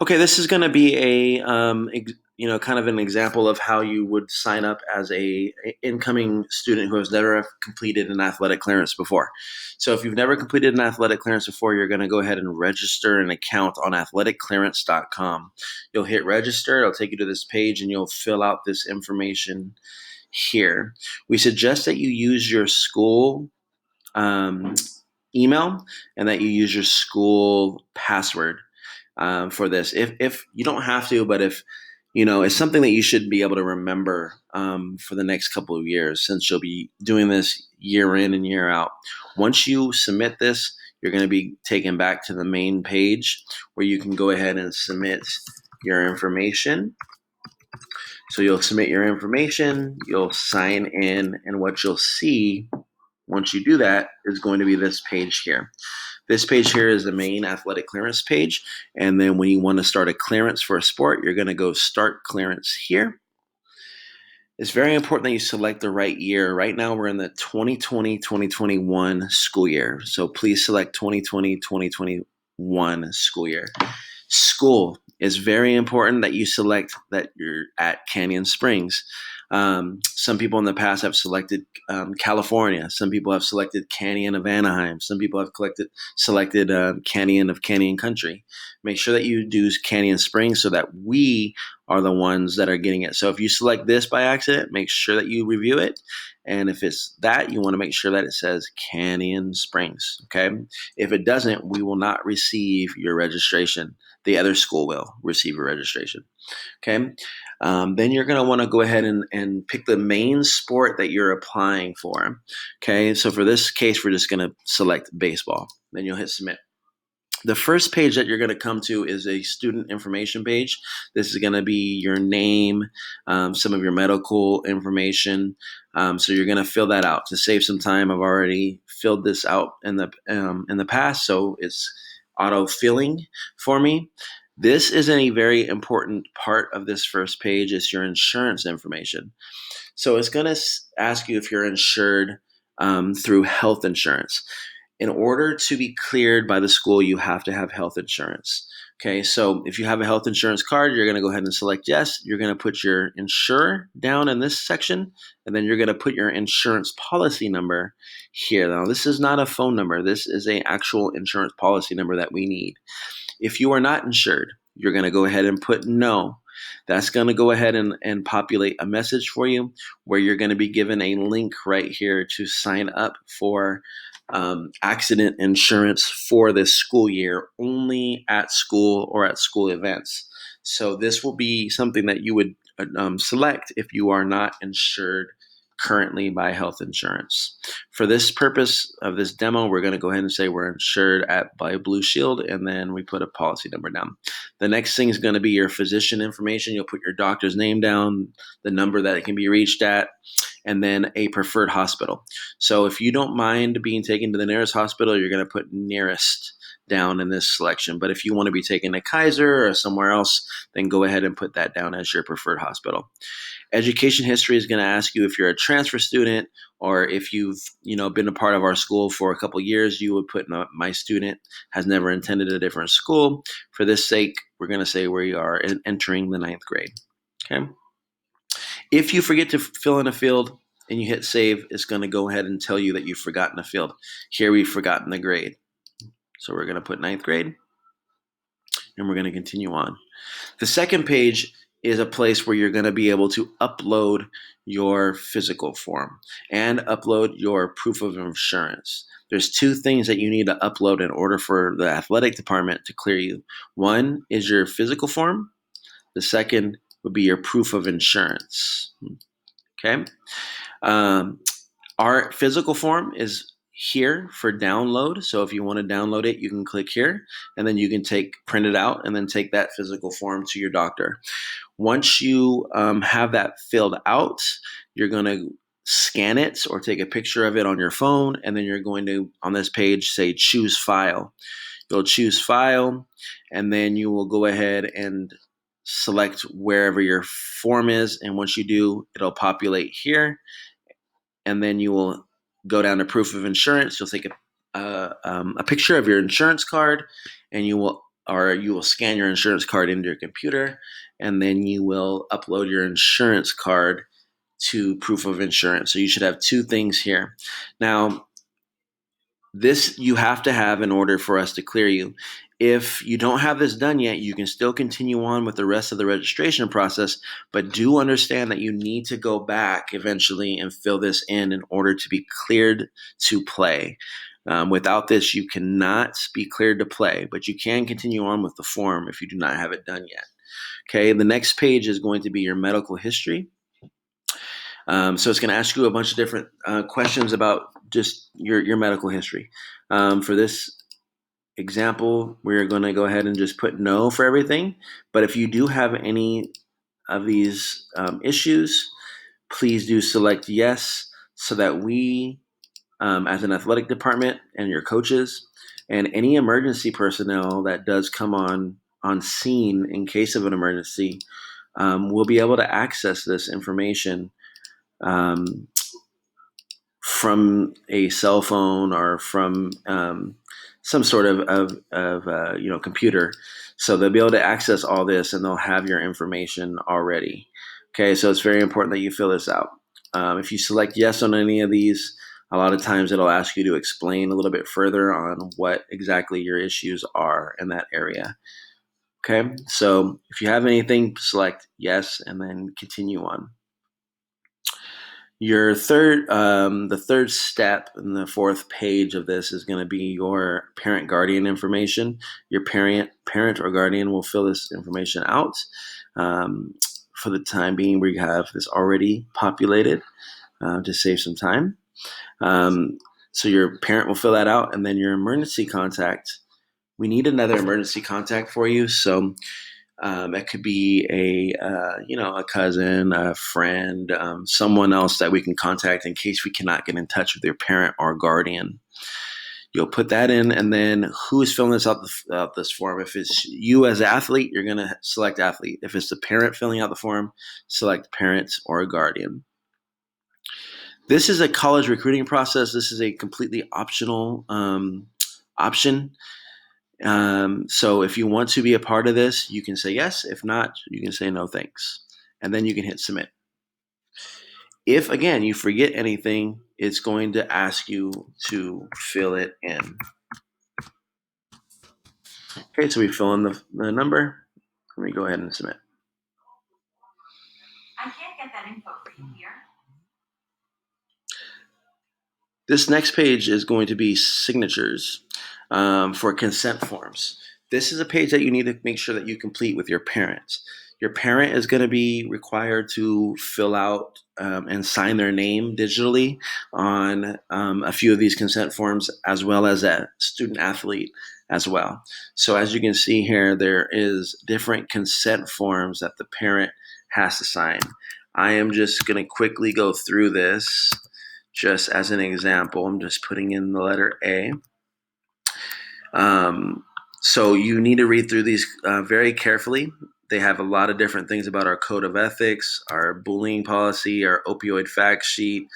Okay, this is going to be kind of an example of how you would sign up as a incoming student who has never completed an athletic clearance before. So if you've never completed an athletic clearance before, you're going to go ahead and register an account on athleticclearance.com. You'll hit register, it'll take you to this page, and you'll fill out this information here. We suggest that you use your school um, email and that you use your school password for this. If you don't have to, but if it's something that you should be able to remember for the next couple of years, since you'll be doing this year in and year out. Once you submit this, you're going to be taken back to the main page where you can go ahead and submit your information. So you'll submit your information, you'll sign in, and what you'll see once you do that is going to be this page here. This page here is the main athletic clearance page. And then when you want to start a clearance for a sport, you're going to go start clearance here. It's very important that you select the right year. Right now, we're in the 2020-2021 school year. So please select 2020-2021 school year. School is very important that you select that you're at Canyon Springs. Some people in the past have selected California. Some people have selected Canyon of Anaheim. Some people have selected Canyon of Canyon Country. Make sure that you do Canyon Springs so that we are the ones that are getting it. So if you select this by accident, make sure that you review it. And if it's that, you want to make sure that it says Canyon Springs. Okay. If it doesn't, we will not receive your registration. The other school will receive your registration. Okay. Then you're going to want to go ahead and pick the main sport that you're applying for. Okay. So for this case, we're just going to select baseball. Then you'll hit submit. The first page that you're going to come to is a student information page. This is going to be your name, some of your medical information. So you're going to fill that out. To save some time, I've already filled this out in the past, so it's auto filling for me. This is a very important part of this first page. It's your insurance information. So it's going to ask you if you're insured through health insurance. In order to be cleared by the school, you have to have health insurance. Okay, so if you have a health insurance card, you're going to go ahead and select yes. You're going to put your insurer down in this section, and then you're going to put your insurance policy number here. Now, this is not a phone number. This is an actual insurance policy number that we need. If you are not insured, you're going to go ahead and put no. That's going to go ahead and populate a message for you where you're going to be given a link right here to sign up for accident insurance for this school year, only at school or at school events. So this will be something that you would select if you are not insured currently by health insurance. For this purpose of this demo, we're going to go ahead and say we're insured by Blue Shield, and then we put a policy number down. The next thing is going to be your physician information. You'll put your doctor's name down, the number that it can be reached at, and then a preferred hospital. So if you don't mind being taken to the nearest hospital, you're going to put nearest down in this selection. But if you want to be taken to Kaiser or somewhere else, then go ahead and put that down as your preferred hospital. Education history is going to ask you if you're a transfer student or if you've been a part of our school for a couple of years. You would put my student has never attended a different school. For this sake, we're going to say we are entering the 9th grade. Okay. If you forget to fill in a field and you hit save, it's going to go ahead and tell you that you've forgotten a field. Here we've forgotten the grade. So we're going to put 9th grade and we're going to continue on. The second page is a place where you're going to be able to upload your physical form and upload your proof of insurance. There's two things that you need to upload in order for the athletic department to clear you. One is your physical form. The second would be your proof of insurance. Okay. Our physical form is here for download. So if you want to download it, you can click here and then you can print it out and then take that physical form to your doctor. Once you have that filled out, you're going to scan it or take a picture of it on your phone. And then you're going to, on this page, say choose file. You'll choose file and then you will go ahead and select wherever your form is. And once you do, it'll populate here. And then you will go down to proof of insurance. You'll take a picture of your insurance card and you will or you will scan your insurance card into your computer, and then you will upload your insurance card to proof of insurance. So you should have two things here. Now, this you have to have in order for us to clear you. If you don't have this done yet, you can still continue on with the rest of the registration process, but do understand that you need to go back eventually and fill this in order to be cleared to play. Without this, you cannot be cleared to play, but you can continue on with the form if you do not have it done yet. Okay, the next page is going to be your medical history. So it's going to ask you a bunch of different questions about just your medical history. For this example, we're going to go ahead and just put no for everything. But if you do have any of these issues, please do select yes so that we, as an athletic department and your coaches and any emergency personnel that does come on scene in case of an emergency, will be able to access this information um, from a cell phone or from some sort of computer. So they'll be able to access all this and they'll have your information already. Okay, so it's very important that you fill this out. If you select yes on any of these, a lot of times it'll ask you to explain a little bit further on what exactly your issues are in that area. Okay, so if you have anything, select yes and then continue on. Your the third step in the fourth page of this is going to be your parent guardian information. Your parent or guardian will fill this information out. For the time being, we have this already populated to save some time. So your parent will fill that out, and then your emergency contact. We need another emergency contact for you. So it could be a cousin, a friend, someone else that we can contact in case we cannot get in touch with your parent or guardian. You'll put that in, and then who is filling out this form? If it's you as an athlete, you're going to select athlete. If it's the parent filling out the form, select parent or guardian. This is a college recruiting process. This is a completely optional option. So if you want to be a part of this, you can say yes. If not, you can say no thanks. And then you can hit submit. If, again, you forget anything, it's going to ask you to fill it in. Okay, so we fill in the number. Let me go ahead and submit. I can't get that info for you here. This next page is going to be signatures for consent forms. This is a page that you need to make sure that you complete with your parents. Your parent is going to be required to fill out and sign their name digitally on a few of these consent forms, as well as a student athlete as well. So as you can see here, there is different consent forms that the parent has to sign. I am just going to quickly go through this just as an example. I'm just putting in the letter A. So you need to read through these very carefully. They have a lot of different things about our code of ethics, our bullying policy, our opioid fact sheet.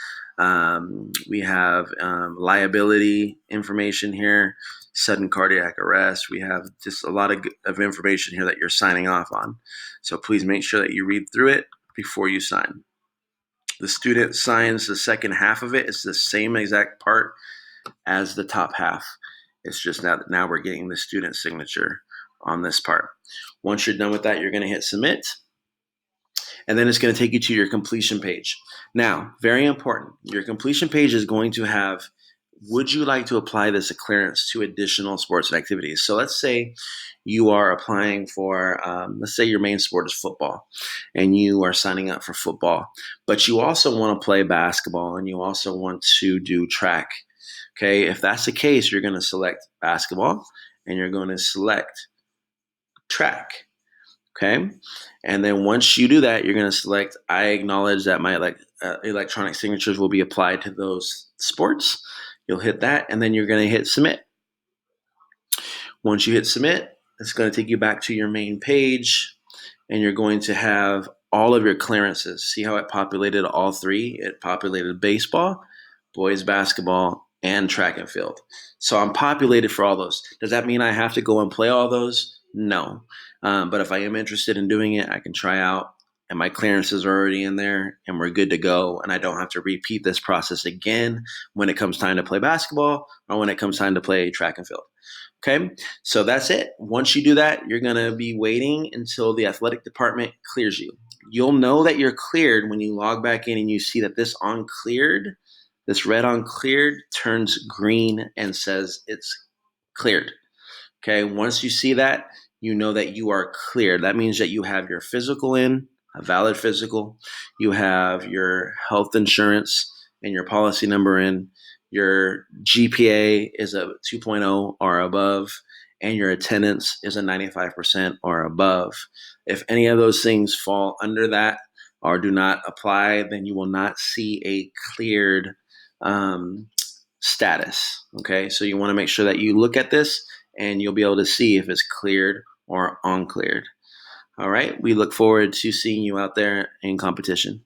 We have liability information here, sudden cardiac arrest. We have just a lot of information here that you're signing off on. So please make sure that you read through it before you sign. The student signs the second half of it. It's the same exact part as the top half. It's just now we're getting the student signature on this part. Once you're done with that, you're going to hit submit. And then it's going to take you to your completion page. Now, very important, your completion page is going to have, would you like to apply this clearance to additional sports and activities? So let's say you are applying for, let's say your main sport is football, and you are signing up for football, but you also want to play basketball and you also want to do track. Okay, if that's the case, you're going to select basketball and you're going to select track. Okay, and then once you do that, you're going to select, I acknowledge that my electronic signatures will be applied to those sports. You'll hit that, and then you're going to hit submit. Once you hit submit, it's going to take you back to your main page, and you're going to have all of your clearances. See how it populated all three? It populated baseball, boys basketball, and track and field. So I'm populated for all those. Does that mean I have to go and play all those? No. But if I am interested in doing it, I can try out, and my clearances are already in there, and we're good to go. And I don't have to repeat this process again when it comes time to play basketball or when it comes time to play track and field. Okay, so that's it. Once you do that, you're going to be waiting until the athletic department clears you. You'll know that you're cleared when you log back in and you see that this on cleared, this red on cleared turns green and says it's cleared. Okay, once you see that, you know that you are cleared. That means that you have your physical in, a valid physical, you have your health insurance and your policy number in, your GPA is a 2.0 or above, and your attendance is a 95% or above. If any of those things fall under that or do not apply, then you will not see a cleared status. Okay, so you want to make sure that you look at this and you'll be able to see if it's cleared or uncleared. All right, we look forward to seeing you out there in competition.